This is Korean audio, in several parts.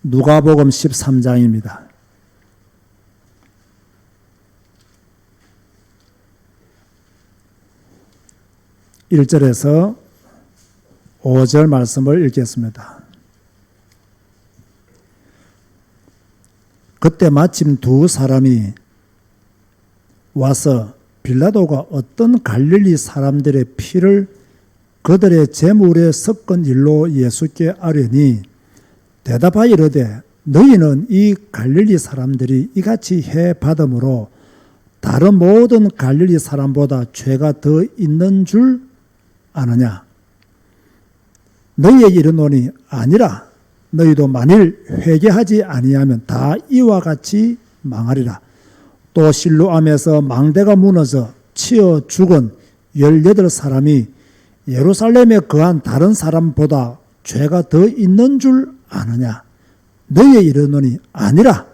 누가복음 13장입니다. 1절에서 5절 말씀을 읽겠습니다. 그때 마침 두 사람이 와서 빌라도가 어떤 갈릴리 사람들의 피를 그들의 제물에 섞은 일로 예수께 아뢰니 대답하여 이르되 너희는 이 갈릴리 사람들이 이같이 해 받음으로 다른 모든 갈릴리 사람보다 죄가 더 있는 줄 아느냐? 너희에게 이르노니 아니라. 너희도 만일 회개하지 아니하면 다 이와 같이 망하리라. 또 실로암에서 망대가 무너져 치어 죽은 18사람이 예루살렘에 거한 다른 사람보다 죄가 더 있는 줄 아느냐? 너희에 이르노니 아니라.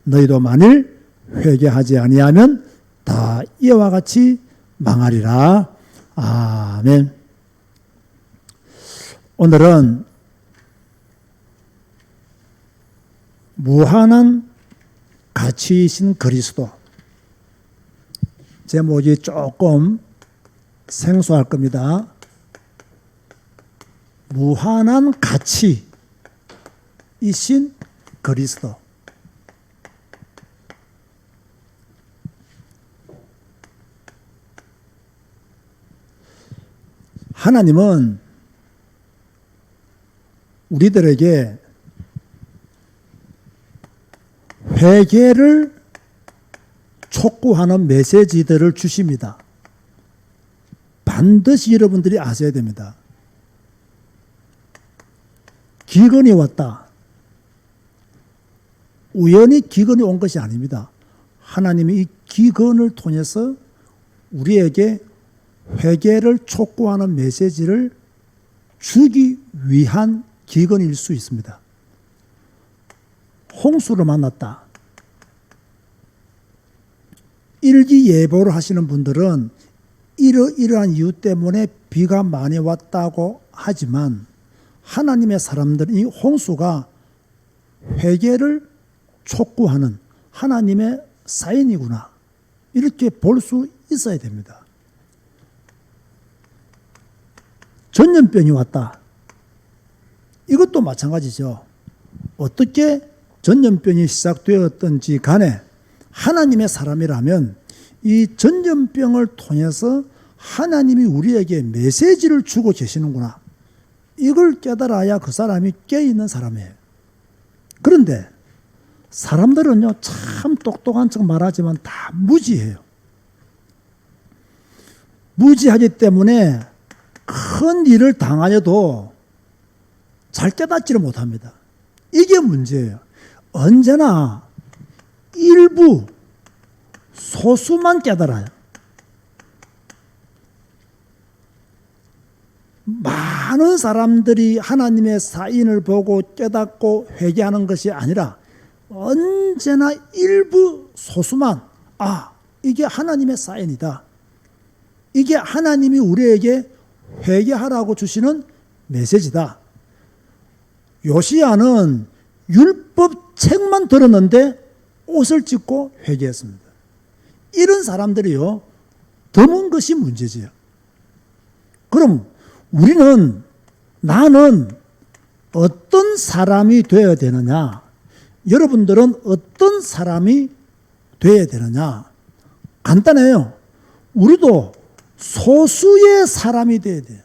너희도 만일 회개하지 아니하면 다 이와 같이 망하리라. 아멘. 오늘은 무한한 가치이신 그리스도. 제목이 조금 생소할 겁니다. 무한한 가치이신 그리스도. 하나님은 우리들에게 회개를 촉구하는 메시지들을 주십니다. 반드시 여러분들이 아셔야 됩니다. 기근이 왔다. 우연히 기근이 온 것이 아닙니다. 하나님이 이 기근을 통해서 우리에게 회개를 촉구하는 메시지를 주기 위한 기근일 수 있습니다. 홍수를 만났다. 일기예보를 하시는 분들은 이러이러한 이유 때문에 비가 많이 왔다고 하지만 하나님의 사람들은 이 홍수가 회개를 촉구하는 하나님의 사인이구나, 이렇게 볼 수 있어야 됩니다. 전염병이 왔다. 이것도 마찬가지죠. 어떻게 전염병이 시작되었든지 간에 하나님의 사람이라면 이 전염병을 통해서 하나님이 우리에게 메시지를 주고 계시는구나, 이걸 깨달아야 그 사람이 깨어있는 사람이에요. 그런데 사람들은요, 참 똑똑한 척 말하지만 다 무지해요. 무지하기 때문에 큰 일을 당하여도 잘 깨닫지를 못합니다. 이게 문제예요. 언제나 일부 소수만 깨달아요. 많은 사람들이 하나님의 사인을 보고 깨닫고 회개하는 것이 아니라 언제나 일부 소수만, 이게 하나님의 사인이다, 이게 하나님이 우리에게 회개하라고 주시는 메시지다. 요시야는 율법 책만 들었는데 옷을 찢고 회개했습니다. 이런 사람들이요, 드문 것이 문제지요. 그럼 나는 어떤 사람이 되어야 되느냐? 여러분들은 어떤 사람이 되어야 되느냐? 간단해요. 우리도 소수의 사람이 되어야 돼요.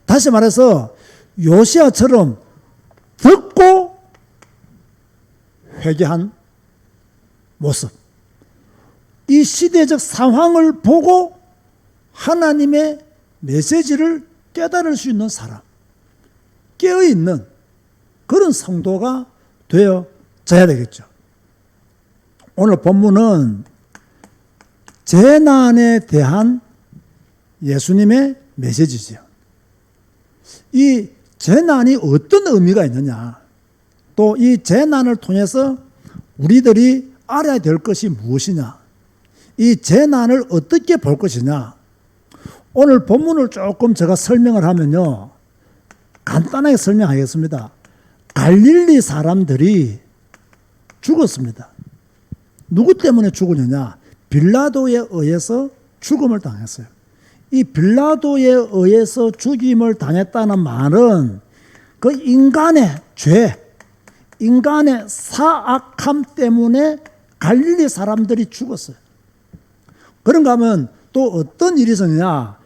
다시 말해서 요시야처럼 듣고 회개한 모습, 이 시대적 상황을 보고 하나님의 메시지를 깨달을 수 있는 사람, 깨어있는 그런 성도가 되어져야 되겠죠. 오늘 본문은 재난에 대한 예수님의 메시지지요. 이 재난이 어떤 의미가 있느냐, 또 이 재난을 통해서 우리들이 알아야 될 것이 무엇이냐, 이 재난을 어떻게 볼 것이냐. 오늘 본문을 조금 제가 설명을 하면요, 간단하게 설명하겠습니다. 갈릴리 사람들이 죽었습니다. 누구 때문에 죽으느냐? 빌라도에 의해서 죽음을 당했어요. 이 빌라도에 의해서 죽임을 당했다는 말은 그 인간의 죄, 인간의 사악함 때문에 갈릴리 사람들이 죽었어요. 그런가 하면 또 어떤 일이 있었느냐?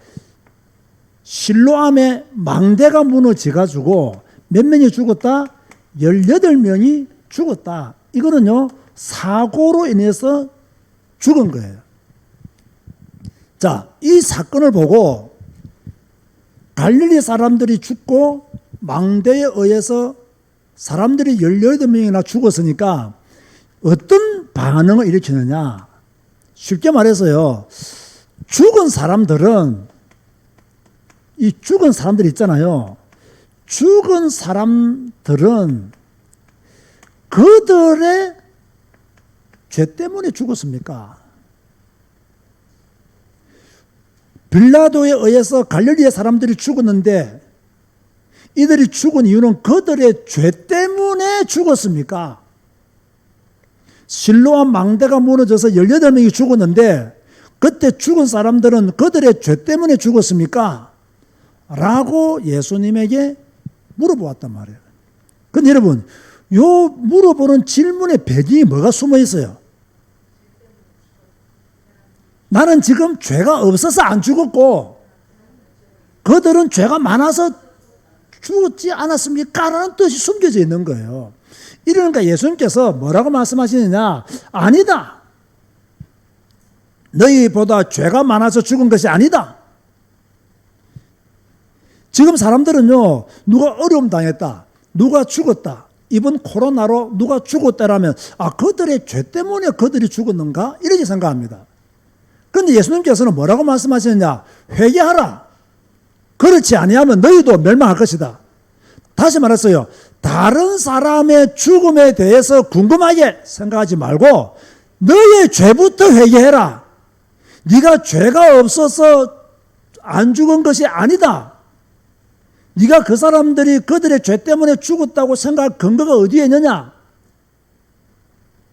실로암에 망대가 무너져가지고 몇 명이 죽었다? 18명이 죽었다. 이거는요, 사고로 인해서 죽은 거예요. 자, 이 사건을 보고 갈릴리 사람들이 죽고 망대에 의해서 사람들이 18명이나 죽었으니까 어떤 반응을 일으키느냐? 쉽게 말해서요, 죽은 사람들은, 이 죽은 사람들 있잖아요. 죽은 사람들은 그들의 죄 때문에 죽었습니까? 빌라도에 의해서 갈릴리의 사람들이 죽었는데 이들이 죽은 이유는 그들의 죄 때문에 죽었습니까? 실로암 망대가 무너져서 18명이 죽었는데 그때 죽은 사람들은 그들의 죄 때문에 죽었습니까? 라고 예수님에게 물어보았단 말이에요. 근데 여러분, 요 물어보는 질문의 배경이 뭐가 숨어 있어요? 나는 지금 죄가 없어서 안 죽었고 그들은 죄가 많아서 죽지 않았습니까? 라는 뜻이 숨겨져 있는 거예요. 이러니까 예수님께서 뭐라고 말씀하시느냐? 아니다. 너희보다 죄가 많아서 죽은 것이 아니다. 지금 사람들은요, 누가 어려움 당했다, 누가 죽었다, 이번 코로나로 누가 죽었다라면 그들의 죄 때문에 그들이 죽었는가? 이렇게 생각합니다. 그런데 예수님께서는 뭐라고 말씀하시느냐? 회개하라. 그렇지 아니하면 너희도 멸망할 것이다. 다시 말했어요. 다른 사람의 죽음에 대해서 궁금하게 생각하지 말고 너의 죄부터 회개해라. 네가 죄가 없어서 안 죽은 것이 아니다. 네가 그 사람들이 그들의 죄 때문에 죽었다고 생각할 근거가 어디에 있느냐?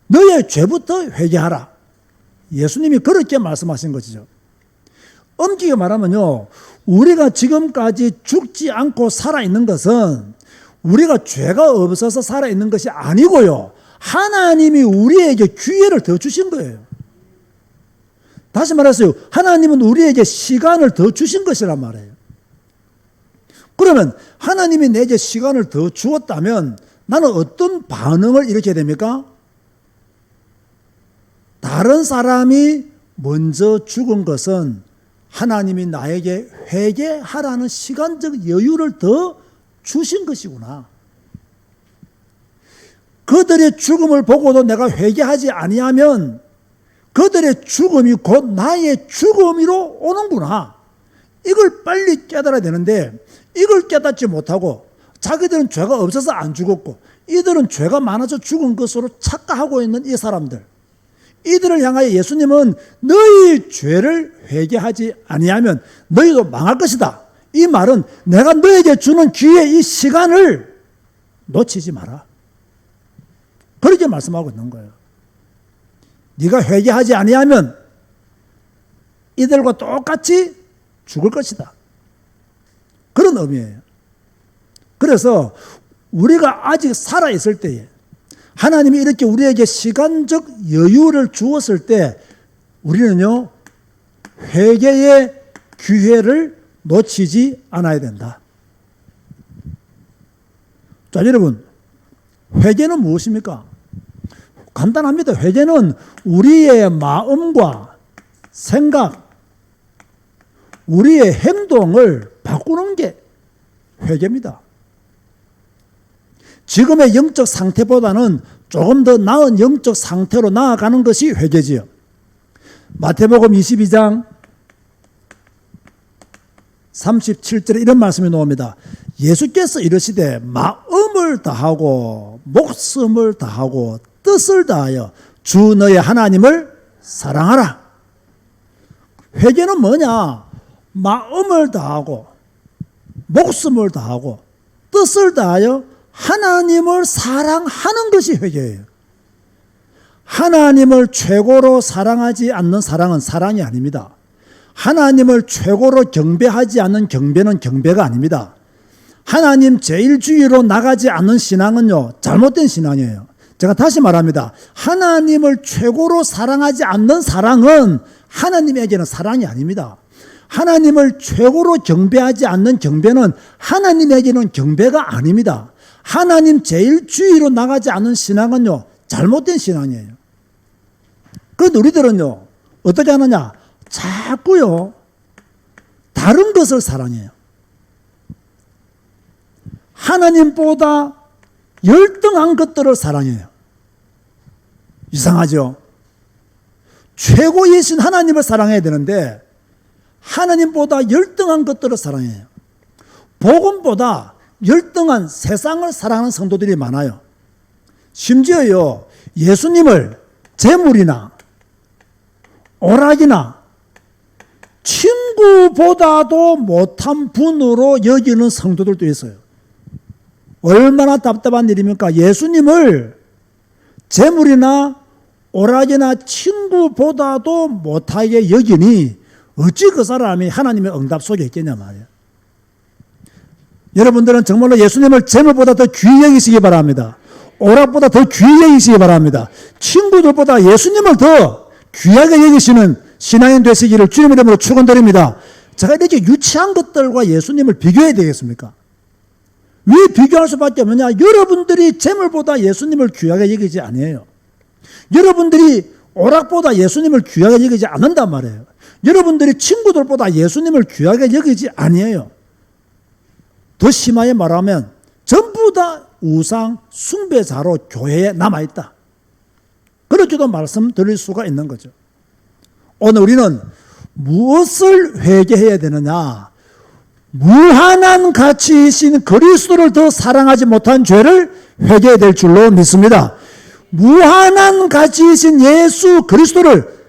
너의 죄부터 회개하라. 예수님이 그렇게 말씀하신 것이죠. 엄격히 말하면요, 우리가 지금까지 죽지 않고 살아있는 것은 우리가 죄가 없어서 살아있는 것이 아니고요, 하나님이 우리에게 기회를 더 주신 거예요. 다시 말해서요, 하나님은 우리에게 시간을 더 주신 것이란 말이에요. 그러면 하나님이 내게 시간을 더 주었다면 나는 어떤 반응을 일으켜야 됩니까? 다른 사람이 먼저 죽은 것은 하나님이 나에게 회개하라는 시간적 여유를 더 주신 것이구나. 그들의 죽음을 보고도 내가 회개하지 아니하면 그들의 죽음이 곧 나의 죽음으로 오는구나. 이걸 빨리 깨달아야 되는데 이걸 깨닫지 못하고 자기들은 죄가 없어서 안 죽었고 이들은 죄가 많아서 죽은 것으로 착각하고 있는 이 사람들, 이들을 향하여 예수님은 너희 죄를 회개하지 아니하면 너희도 망할 것이다. 이 말은 내가 너에게 주는 기회, 이 시간을 놓치지 마라. 그렇게 말씀하고 있는 거예요. 네가 회개하지 아니하면 이들과 똑같이 죽을 것이다. 그런 의미예요. 그래서 우리가 아직 살아있을 때에 하나님이 이렇게 우리에게 시간적 여유를 주었을 때 우리는요, 회개의 기회를 놓치지 않아야 된다. 자, 여러분, 회개는 무엇입니까? 간단합니다. 회개는 우리의 마음과 생각, 우리의 행동을 바꾸는 게 회개입니다. 지금의 영적 상태보다는 조금 더 나은 영적 상태로 나아가는 것이 회개지요. 마태복음 22장 37절에 이런 말씀이 나옵니다. 예수께서 이르시되 마음을 다하고 목숨을 다하고 뜻을 다하여 주 너의 하나님을 사랑하라. 회개는 뭐냐? 마음을 다하고 목숨을 다하고 뜻을 다하여 하나님을 사랑하는 것이 회개예요. 하나님을 최고로 사랑하지 않는 사랑은 사랑이 아닙니다. 하나님을 최고로 경배하지 않는 경배는 경배가 아닙니다. 하나님 제일주의로 나가지 않는 신앙은요, 잘못된 신앙이에요. 제가 다시 말합니다. 하나님을 최고로 사랑하지 않는 사랑은 하나님에게는 사랑이 아닙니다. 하나님을 최고로 경배하지 않는 경배는 하나님에게는 경배가 아닙니다. 하나님 제일주의로 나가지 않는 신앙은요, 잘못된 신앙이에요. 그런데 우리들은요, 어떻게 하느냐? 자꾸요, 다른 것을 사랑해요. 하나님보다 열등한 것들을 사랑해요. 이상하죠? 최고이신 하나님을 사랑해야 되는데 하나님보다 열등한 것들을 사랑해요. 복음보다 열등한 세상을 사랑하는 성도들이 많아요. 심지어요, 예수님을 재물이나 오락이나 친구보다도 못한 분으로 여기는 성도들도 있어요. 얼마나 답답한 일입니까? 예수님을 재물이나 오락이나 친구보다도 못하게 여기니 어찌 그 사람이 하나님의 응답 속에 있겠냐 말이에요. 여러분들은 정말로 예수님을 재물보다 더 귀히 여기시기 바랍니다. 오락보다 더 귀히 여기시기 바랍니다. 친구들보다 예수님을 더 귀하게 여기시는 신앙인 되시기를 주님의 이름으로 축원드립니다. 제가 이렇게 유치한 것들과 예수님을 비교해야 되겠습니까? 왜 비교할 수밖에 없느냐? 여러분들이 재물보다 예수님을 귀하게 여기지 아니에요. 여러분들이 오락보다 예수님을 귀하게 여기지 않는단 말이에요. 여러분들이 친구들보다 예수님을 귀하게 여기지 아니에요. 더 심하게 말하면 전부 다 우상 숭배자로 교회에 남아있다. 그렇게도 말씀드릴 수가 있는 거죠. 오늘 우리는 무엇을 회개해야 되느냐? 무한한 가치이신 그리스도를 더 사랑하지 못한 죄를 회개해야 될 줄로 믿습니다. 무한한 가치이신 예수 그리스도를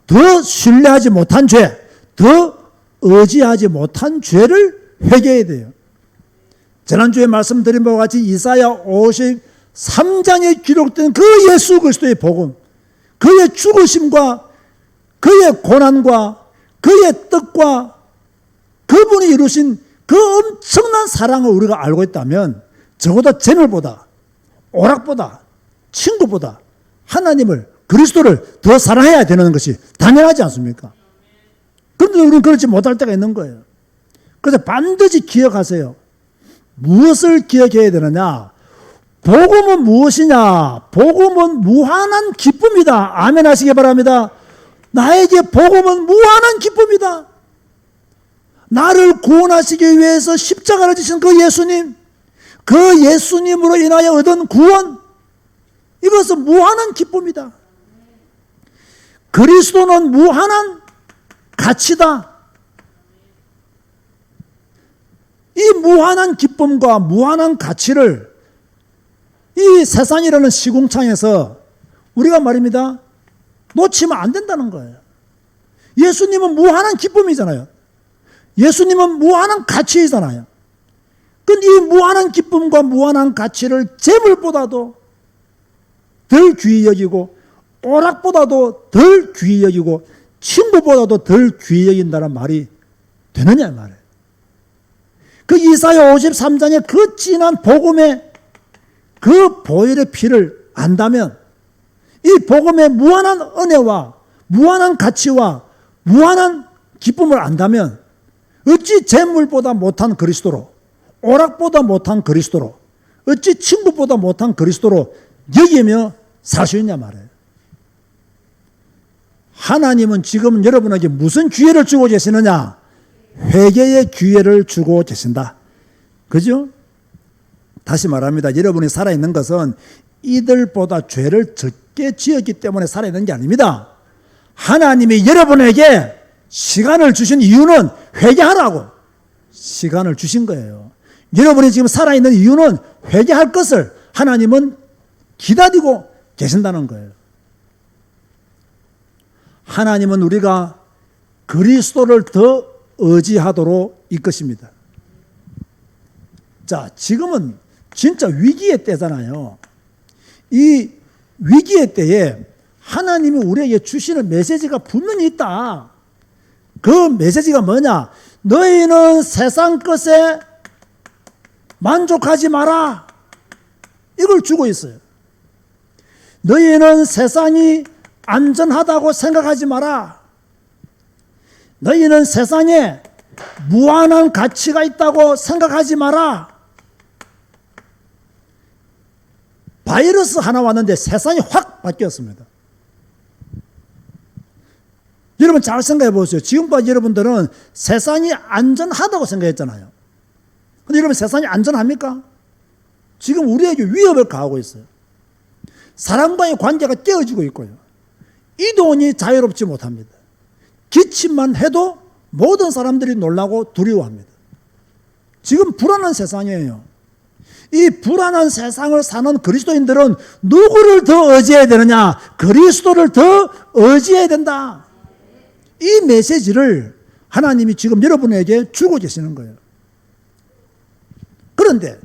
더 신뢰하지 못한 죄, 더 의지하지 못한 죄를 회개해야 돼요. 지난주에 말씀드린 바와 같이 이사야 53장에 기록된 그 예수 그리스도의 복음, 그의 죽으심과 그의 고난과 그의 뜻과 그분이 이루신 그 엄청난 사랑을 우리가 알고 있다면 적어도 재물보다 오락보다 친구보다 하나님을 그리스도를 더 사랑해야 되는 것이 당연하지 않습니까? 그런데 우리는 그렇지 못할 때가 있는 거예요. 그래서 반드시 기억하세요. 무엇을 기억해야 되느냐? 복음은 무엇이냐? 복음은 무한한 기쁨이다. 아멘 하시기 바랍니다. 나에게 복음은 무한한 기쁨이다. 나를 구원하시기 위해서 십자가를 지신 그 예수님, 그 예수님으로 인하여 얻은 구원, 이것은 무한한 기쁨이다. 그리스도는 무한한 가치다. 이 무한한 기쁨과 무한한 가치를 이 세상이라는 시궁창에서 우리가 말입니다, 놓치면 안 된다는 거예요. 예수님은 무한한 기쁨이잖아요. 예수님은 무한한 가치이잖아요. 그런데 이 무한한 기쁨과 무한한 가치를 재물보다도 덜 귀히 여기고 오락보다도 덜 귀히 여기고 친구보다도 덜 귀히 여긴다는 말이 되느냐 말이에요. 그 이사야 53장의 그 진한 복음의 그 보혈의 피를 안다면, 이 복음의 무한한 은혜와 무한한 가치와 무한한 기쁨을 안다면 어찌 재물보다 못한 그리스도로, 오락보다 못한 그리스도로, 어찌 친구보다 못한 그리스도로 여기며 살 수 있냐 말이에요. 하나님은 지금 여러분에게 무슨 기회를 주고 계시느냐? 회개의 기회를 주고 계신다. 그죠? 다시 말합니다. 여러분이 살아있는 것은 이들보다 죄를 적게 지었기 때문에 살아있는 게 아닙니다. 하나님이 여러분에게 시간을 주신 이유는 회개하라고 시간을 주신 거예요. 여러분이 지금 살아있는 이유는 회개할 것을 하나님은 기다리고 계신다는 거예요. 하나님은 우리가 그리스도를 더 의지하도록 이끄십니다. 자, 지금은 진짜 위기의 때잖아요. 이 위기의 때에 하나님이 우리에게 주시는 메시지가 분명히 있다. 그 메시지가 뭐냐? 너희는 세상 것에 만족하지 마라. 이걸 주고 있어요. 너희는 세상이 안전하다고 생각하지 마라. 너희는 세상에 무한한 가치가 있다고 생각하지 마라. 바이러스 하나 왔는데 세상이 확 바뀌었습니다. 여러분 잘 생각해 보세요. 지금까지 여러분들은 세상이 안전하다고 생각했잖아요. 근데 여러분 세상이 안전합니까? 지금 우리에게 위협을 가하고 있어요. 사람과의 관계가 깨어지고 있고요. 이동이 자유롭지 못합니다. 기침만 해도 모든 사람들이 놀라고 두려워합니다. 지금 불안한 세상이에요. 이 불안한 세상을 사는 그리스도인들은 누구를 더 의지해야 되느냐? 그리스도를 더 의지해야 된다. 이 메시지를 하나님이 지금 여러분에게 주고 계시는 거예요. 그런데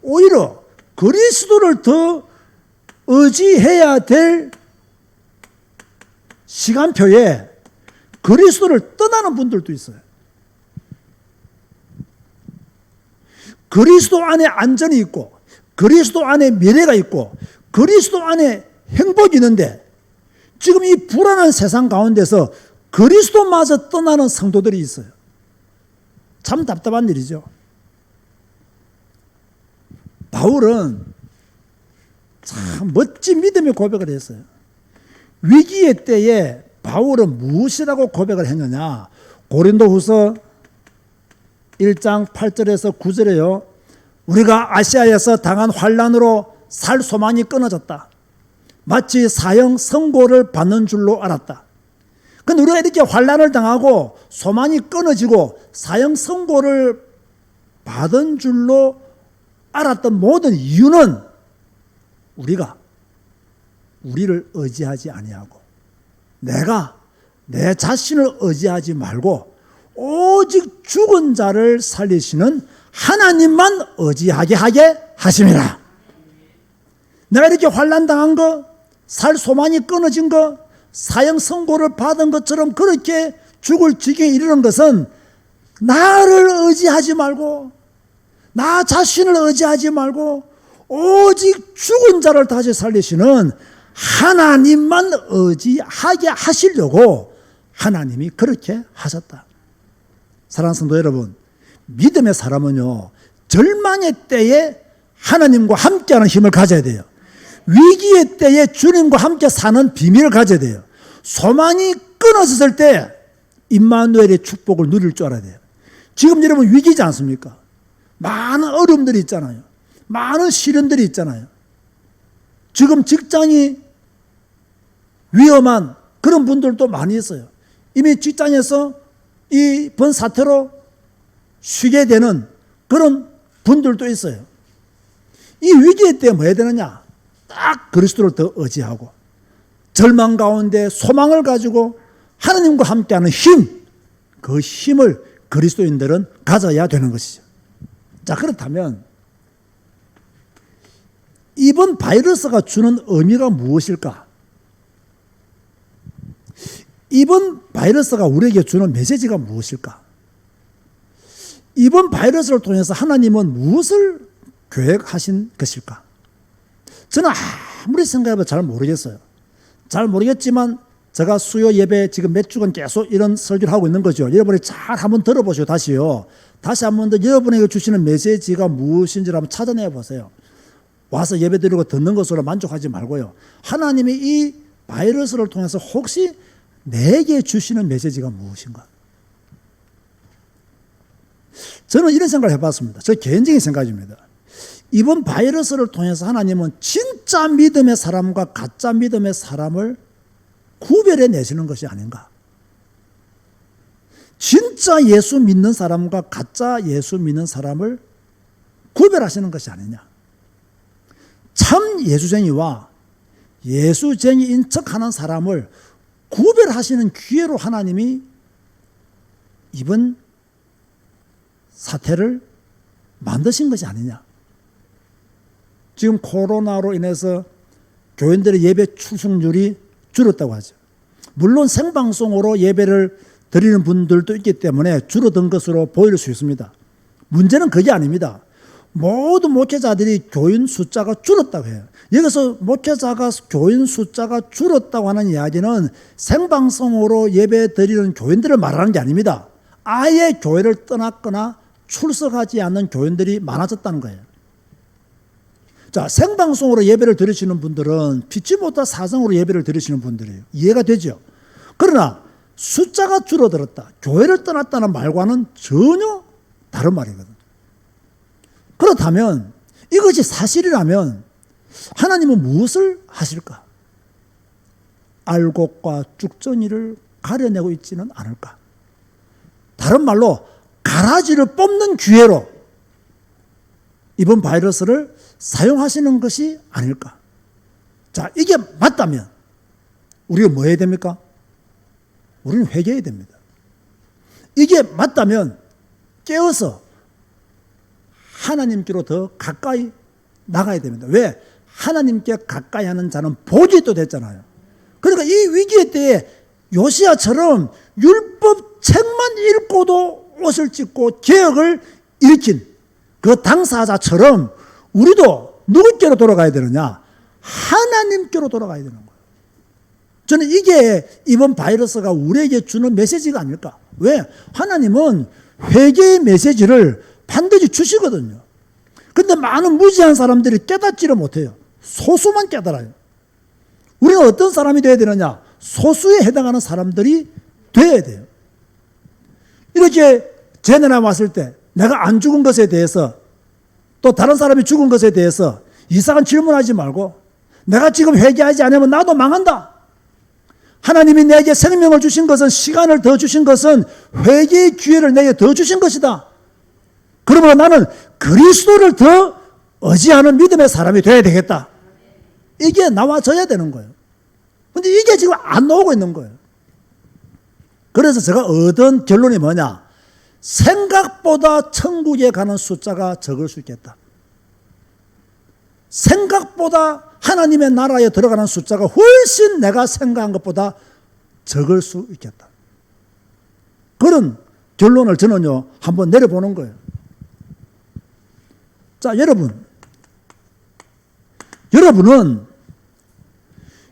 오히려 그리스도를 더 의지해야 될 시간표에 그리스도를 떠나는 분들도 있어요. 그리스도 안에 안전이 있고 그리스도 안에 미래가 있고 그리스도 안에 행복이 있는데 지금 이 불안한 세상 가운데서 그리스도마저 떠나는 성도들이 있어요. 참 답답한 일이죠. 바울은 참 멋진 믿음의 고백을 했어요. 위기의 때에 바울은 무엇이라고 고백을 했느냐? 고린도후서 1장 8절에서 9절에요. 우리가 아시아에서 당한 환난으로 살 소망이 끊어졌다. 마치 사형 선고를 받는 줄로 알았다. 근데 우리가 이렇게 환난을 당하고 소망이 끊어지고 사형 선고를 받은 줄로 알았던 모든 이유는 우리가 우리를 의지하지 아니하고 내가 내 자신을 의지하지 말고 오직 죽은 자를 살리시는 하나님만 의지하게 하게 하심이라. 내가 이렇게 환난 당한 거, 살 소망이 끊어진 거, 사형 선고를 받은 것처럼 그렇게 죽을 지경에 이르는 것은 나를 의지하지 말고 나 자신을 의지하지 말고 오직 죽은 자를 다시 살리시는 하나님만 의지하게 하시려고 하나님이 그렇게 하셨다. 사랑하는 성도 여러분, 믿음의 사람은요, 절망의 때에 하나님과 함께하는 힘을 가져야 돼요. 위기의 때에 주님과 함께 사는 비밀을 가져야 돼요. 소망이 끊어졌을 때 임마누엘의 축복을 누릴 줄 알아야 돼요. 지금 여러분 위기지 않습니까? 많은 어려움들이 있잖아요. 많은 시련들이 있잖아요. 지금 직장이 위험한 그런 분들도 많이 있어요. 이미 직장에서 이번 사태로 쉬게 되는 그런 분들도 있어요. 이 위기의 때 뭐 해야 되느냐? 딱 그리스도를 더 의지하고 절망 가운데 소망을 가지고 하나님과 함께하는 힘, 그 힘을 그리스도인들은 가져야 되는 것이죠. 자, 그렇다면 이번 바이러스가 주는 의미가 무엇일까? 이번 바이러스가 우리에게 주는 메시지가 무엇일까? 이번 바이러스를 통해서 하나님은 무엇을 계획하신 것일까? 저는 아무리 생각해도 잘 모르겠어요. 잘 모르겠지만 제가 수요 예배 지금 몇 주간 계속 이런 설교를 하고 있는 거죠. 여러분이 잘 한번 들어보시고 다시요. 다시 한번 더 여러분에게 주시는 메시지가 무엇인지를 한번 찾아내 보세요. 와서 예배 드리고 듣는 것으로 만족하지 말고요. 하나님이 이 바이러스를 통해서 혹시 내게 주시는 메시지가 무엇인가? 저는 이런 생각을 해봤습니다. 저 개인적인 생각입니다. 이번 바이러스를 통해서 하나님은 진짜 믿음의 사람과 가짜 믿음의 사람을 구별해 내시는 것이 아닌가? 진짜 예수 믿는 사람과 가짜 예수 믿는 사람을 구별하시는 것이 아니냐? 참 예수쟁이와 예수쟁이인 척하는 사람을 구별하시는 기회로 하나님이 이번 사태를 만드신 것이 아니냐. 지금 코로나로 인해서 교인들의 예배 출석률이 줄었다고 하죠. 물론 생방송으로 예배를 드리는 분들도 있기 때문에 줄어든 것으로 보일 수 있습니다. 문제는 그게 아닙니다. 모든 목회자들이 교인 숫자가 줄었다고 해요. 여기서 목회자가 교인 숫자가 줄었다고 하는 이야기는 생방송으로 예배 드리는 교인들을 말하는 게 아닙니다. 아예 교회를 떠났거나 출석하지 않는 교인들이 많아졌다는 거예요. 자, 생방송으로 예배를 드리시는 분들은 피치 못할 사정으로 예배를 드리시는 분들이에요. 이해가 되죠? 그러나 숫자가 줄어들었다, 교회를 떠났다는 말과는 전혀 다른 말이거든요. 그렇다면 이것이 사실이라면 하나님은 무엇을 하실까? 알곡과 쭉정이를 가려내고 있지는 않을까? 다른 말로 가라지를 뽑는 기회로 이번 바이러스를 사용하시는 것이 아닐까? 자, 이게 맞다면 우리가 뭐 해야 됩니까? 우리는 회개해야 됩니다. 이게 맞다면 깨어서 하나님께로 더 가까이 나가야 됩니다. 왜? 하나님께 가까이 하는 자는 복이 또 됐잖아요. 그러니까 이 위기의 때에 요시야처럼 율법 책만 읽고도 옷을 찢고 개혁을 일으킨 그 당사자처럼 우리도 누구께로 돌아가야 되느냐? 하나님께로 돌아가야 되는 거예요. 저는 이게 이번 바이러스가 우리에게 주는 메시지가 아닐까? 왜? 하나님은 회개의 메시지를 반드시 주시거든요. 근데 많은 무지한 사람들이 깨닫지를 못해요. 소수만 깨달아요. 우리는 어떤 사람이 되어야 되느냐? 소수에 해당하는 사람들이 되어야 돼요. 이렇게 재난이 왔을 때 내가 안 죽은 것에 대해서 또 다른 사람이 죽은 것에 대해서 이상한 질문하지 말고 내가 지금 회개하지 않으면 나도 망한다. 하나님이 내게 생명을 주신 것은, 시간을 더 주신 것은 회개의 기회를 내게 더 주신 것이다. 그러므로 나는 그리스도를 더 의지하는 믿음의 사람이 되어야 되겠다. 이게 나와져야 되는 거예요. 근데 이게 지금 안 나오고 있는 거예요. 그래서 제가 얻은 결론이 뭐냐? 생각보다 천국에 가는 숫자가 적을 수 있겠다. 생각보다 하나님의 나라에 들어가는 숫자가 훨씬 내가 생각한 것보다 적을 수 있겠다. 그런 결론을 저는요, 한번 내려보는 거예요. 자, 여러분은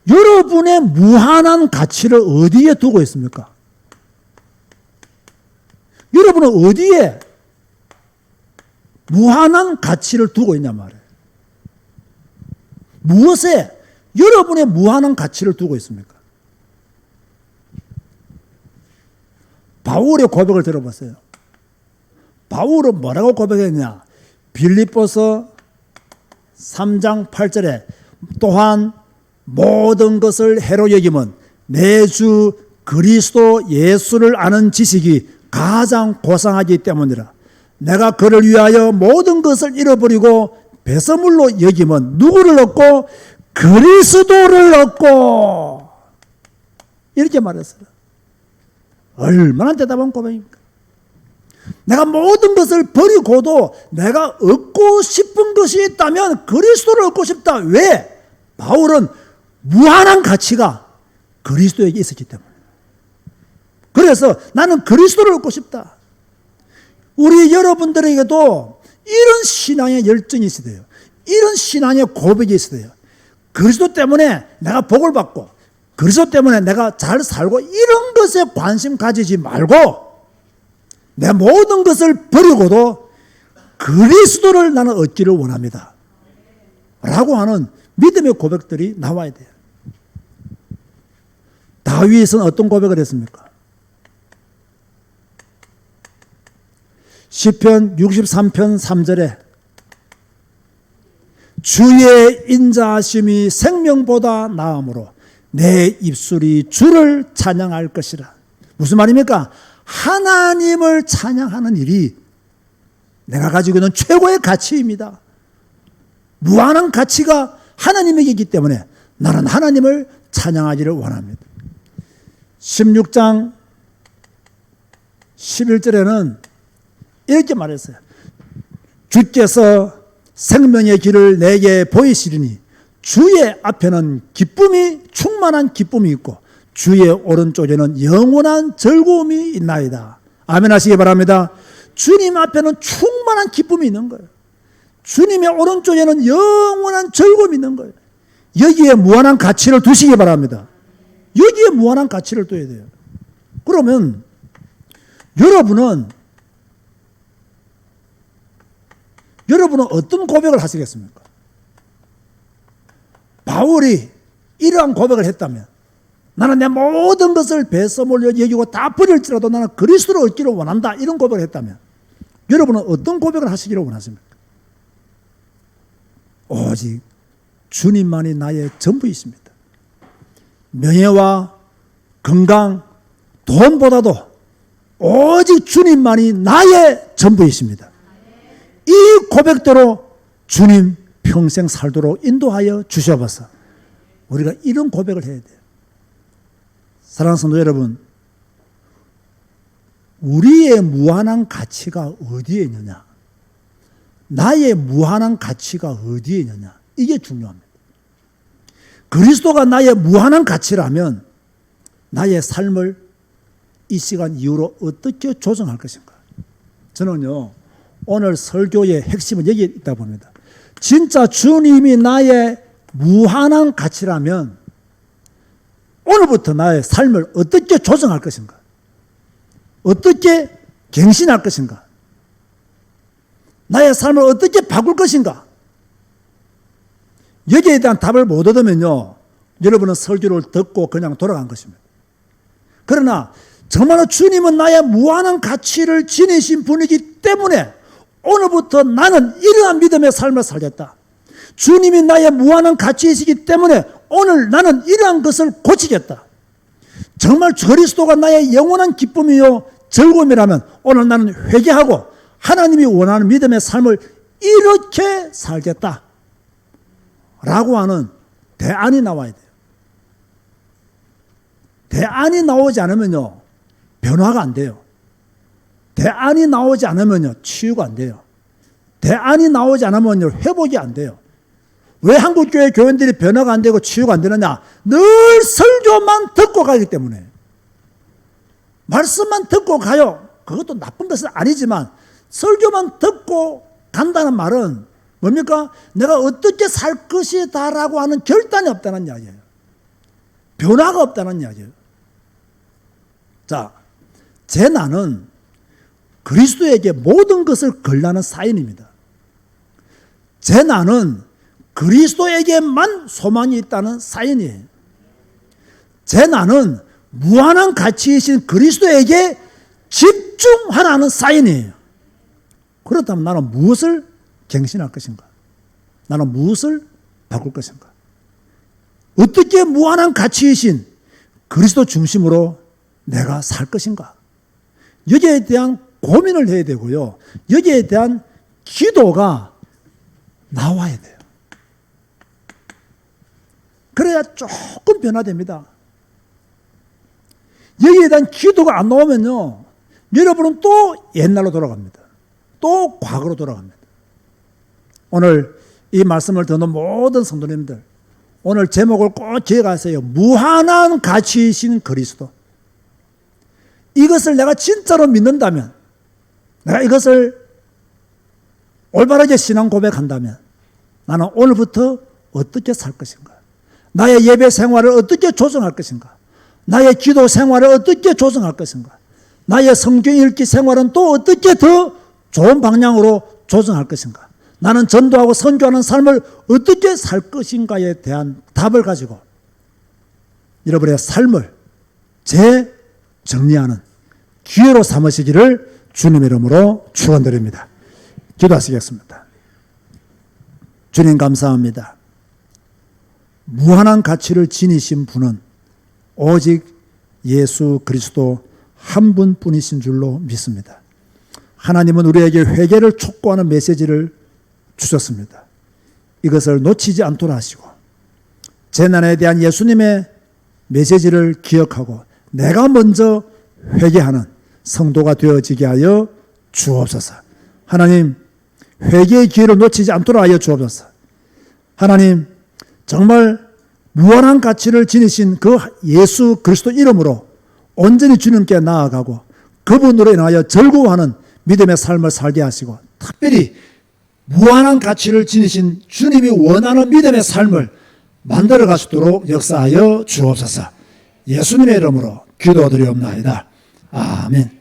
여러분의 무한한 가치를 어디에 두고 있습니까? 여러분은 어디에 무한한 가치를 두고 있냐 말이에요. 무엇에 여러분의 무한한 가치를 두고 있습니까? 바울의 고백을 들어보세요. 바울은 뭐라고 고백했냐? 빌립보서 3장 8절에 또한 모든 것을 해로 여김은 내 주 그리스도 예수를 아는 지식이 가장 고상하기 때문이라. 내가 그를 위하여 모든 것을 잃어버리고 배설물로 여김은 누구를 얻고? 그리스도를 얻고. 이렇게 말했어요. 얼마나 대단한 고백입니까? 내가 모든 것을 버리고도 내가 얻고 싶은 것이 있다면 그리스도를 얻고 싶다. 왜? 바울은 무한한 가치가 그리스도에게 있었기 때문에. 그래서 나는 그리스도를 얻고 싶다. 우리 여러분들에게도 이런 신앙의 열정이 있어야 돼요. 이런 신앙의 고백이 있어야 돼요. 그리스도 때문에 내가 복을 받고 그리스도 때문에 내가 잘 살고 이런 것에 관심 가지지 말고 내 모든 것을 버리고도 그리스도를 나는 얻기를 원합니다. 라고 하는 믿음의 고백들이 나와야 돼요. 다윗은 어떤 고백을 했습니까? 시편 63편 3절에 주의 인자하심이 생명보다 나음으로 내 입술이 주를 찬양할 것이라. 무슨 말입니까? 하나님을 찬양하는 일이 내가 가지고 있는 최고의 가치입니다. 무한한 가치가 하나님에게 있기 때문에 나는 하나님을 찬양하기를 원합니다. 16장 11절에는 이렇게 말했어요. 주께서 생명의 길을 내게 보이시리니 주의 앞에는 기쁨이 충만한 기쁨이 있고 주의 오른쪽에는 영원한 즐거움이 있나이다. 아멘 하시기 바랍니다. 주님 앞에는 충만한 기쁨이 있는 거예요. 주님의 오른쪽에는 영원한 즐거움이 있는 거예요. 여기에 무한한 가치를 두시기 바랍니다. 여기에 무한한 가치를 둬야 돼요. 그러면 여러분은 어떤 고백을 하시겠습니까? 바울이 이러한 고백을 했다면, 나는 내 모든 것을 배설물로 여기고 다 버릴지라도 나는 그리스도를 얻기를 원한다, 이런 고백을 했다면 여러분은 어떤 고백을 하시기를 원하십니까? 오직 주님만이 나의 전부이십니다. 명예와 건강, 돈보다도 오직 주님만이 나의 전부이십니다. 이 고백대로 주님 평생 살도록 인도하여 주셔서 우리가 이런 고백을 해야 돼요. 사랑하는 성도 여러분, 우리의 무한한 가치가 어디에 있느냐? 나의 무한한 가치가 어디에 있느냐? 이게 중요합니다. 그리스도가 나의 무한한 가치라면 나의 삶을 이 시간 이후로 어떻게 조정할 것인가? 저는요, 오늘 설교의 핵심은 여기에 있다 봅니다. 진짜 주님이 나의 무한한 가치라면 오늘부터 나의 삶을 어떻게 조정할 것인가? 어떻게 갱신할 것인가? 나의 삶을 어떻게 바꿀 것인가? 여기에 대한 답을 못 얻으면요, 여러분은 설교를 듣고 그냥 돌아간 것입니다. 그러나 정말로 주님은 나의 무한한 가치를 지니신 분이기 때문에 오늘부터 나는 이러한 믿음의 삶을 살겠다. 주님이 나의 무한한 가치이시기 때문에 오늘 나는 이러한 것을 고치겠다. 정말 그리스도가 나의 영원한 기쁨이요 즐거움이라면 오늘 나는 회개하고 하나님이 원하는 믿음의 삶을 이렇게 살겠다 라고 하는 대안이 나와야 돼요. 대안이 나오지 않으면요, 변화가 안 돼요. 대안이 나오지 않으면요, 치유가 안 돼요. 대안이 나오지 않으면요, 회복이 안 돼요. 왜 한국교회 교인들이 변화가 안 되고 치유가 안 되느냐? 늘 설교만 듣고 가기 때문에. 말씀만 듣고 가요. 그것도 나쁜 것은 아니지만 설교만 듣고 간다는 말은 뭡니까? 내가 어떻게 살 것이다 라고 하는 결단이 없다는 이야기예요. 변화가 없다는 이야기예요. 자, 제 나는 그리스도에게 모든 것을 걸라는 사인입니다. 제 나는 그리스도에게만 소망이 있다는 사인이에요. 제 나는 무한한 가치이신 그리스도에게 집중하라는 사인이에요. 그렇다면 나는 무엇을 갱신할 것인가? 나는 무엇을 바꿀 것인가? 어떻게 무한한 가치이신 그리스도 중심으로 내가 살 것인가? 여기에 대한 고민을 해야 되고요. 여기에 대한 기도가 나와야 돼요. 그래야 조금 변화됩니다. 여기에 대한 기도가 안 나오면요, 여러분은 또 옛날로 돌아갑니다. 또 과거로 돌아갑니다. 오늘 이 말씀을 듣는 모든 성도님들, 오늘 제목을 꼭 기억하세요. 무한한 가치이신 그리스도. 이것을 내가 진짜로 믿는다면, 내가 이것을 올바르게 신앙 고백한다면 나는 오늘부터 어떻게 살 것인가? 나의 예배 생활을 어떻게 조정할 것인가? 나의 기도 생활을 어떻게 조정할 것인가? 나의 성경 읽기 생활은 또 어떻게 더 좋은 방향으로 조정할 것인가? 나는 전도하고 선교하는 삶을 어떻게 살 것인가에 대한 답을 가지고 여러분의 삶을 재정리하는 기회로 삼으시기를 주님의 이름으로 축원드립니다. 기도하시겠습니다. 주님 감사합니다. 무한한 가치를 지니신 분은 오직 예수 그리스도 한 분뿐이신 줄로 믿습니다. 하나님은 우리에게 회개를 촉구하는 메시지를 주셨습니다. 이것을 놓치지 않도록 하시고 재난에 대한 예수님의 메시지를 기억하고 내가 먼저 회개하는 성도가 되어지게 하여 주옵소서. 하나님, 회개의 기회를 놓치지 않도록 하여 주옵소서. 하나님, 정말 무한한 가치를 지니신 그 예수 그리스도 이름으로 온전히 주님께 나아가고 그분으로 인하여 즐거워하는 믿음의 삶을 살게 하시고, 특별히 무한한 가치를 지니신 주님이 원하는 믿음의 삶을 만들어 가시도록 역사하여 주옵소서. 예수님의 이름으로 기도드리옵나이다. 아멘.